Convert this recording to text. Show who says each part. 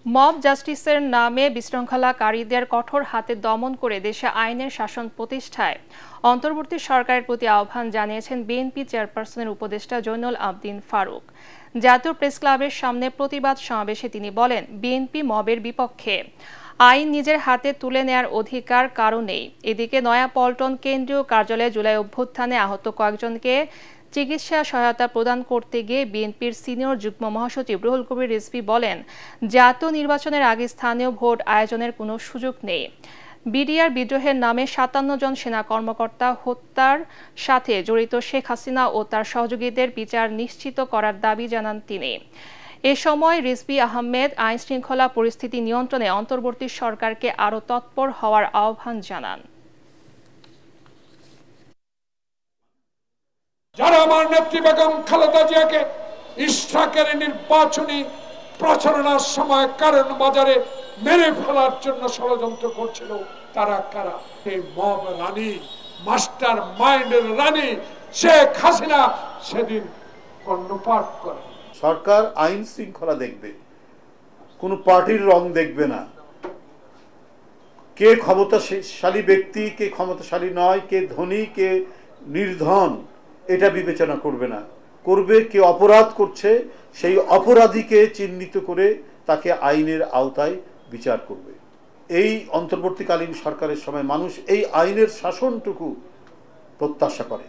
Speaker 1: Mob জাস্টিসের নামে বিশৃঙ্খলাকারীদের কঠোর হাতে দমন করে দেশে আইনের শাসন প্রতিষ্ঠায় অন্তর্বর্তী সরকারের প্রতি আহ্বান জানিয়েছেন বিএনপি চেয়ারপারসনের উপদেষ্টা জয়নুল আবদিন ফারুক। জাতীয় প্রেসক্লাবের সামনে প্রতিবাদ সমাবেশে তিনি বলেন, বিএনপি মবের বিপক্ষে, আইন নিজের হাতে তুলে নেয়ার অধিকার কারো নেই। এদিকে নয়াপল্টন কেন্দ্রীয় কার্যালয়ে জুলাই অভ্যুত্থানে আহত কয়েকজনকে চিকিৎসা সহায়তা প্রদান করতে গিয়ে বিএনপির সিনিয়র যুগ্ম মহাসচিব রুহুল কবির রিজভী বলেন, জাতীয় নির্বাচনের আগে স্থানীয় ভোট আয়োজনের কোনো সুযোগ নেই। বিডিআর বিদ্রোহের নামে ৫৭ জন সেনা কর্মকর্তা হত্যার সাথে জড়িত শেখ হাসিনা ও তার সহযোগীদের বিচার নিশ্চিত করার দাবি জানান তিনি। এ সময় রিজভী আহমেদ আইন শৃঙ্খলা পরিস্থিতি নিয়ন্ত্রণে অন্তর্বর্তী সরকারকে আরও তৎপর হওয়ার আহ্বান জানান।
Speaker 2: যারা আমার নেত্রী বেগম খালেদা জিয়াকে ইশরাকের নির্বাচনী প্রচারণার সময় কারণ বাজারে মেরে ফেলার জন্য ষড়যন্ত্র করছিল, তারা কারা? এই মব রানী, মাস্টার মাইন্ডের রানী শেখ হাসিনা সেদিন কর্ণপাত করে।
Speaker 3: সরকার আইন শৃঙ্খলা দেখবে, কোন পার্টির রং দেখবে না। কে ক্ষমতাশালী ব্যক্তি, কে ক্ষমতাশালী নয়, কে ধনী, কে নির্ধন, এটা বিবেচনা করবে না। করবে কে অপরাধ করছে, সেই অপরাধীকে চিহ্নিত করে তাকে আইনের আওতায় বিচার করবে। এই অন্তর্বর্তীকালীন সরকারের সময় মানুষ এই আইনের শাসনটুকু প্রত্যাশা করে।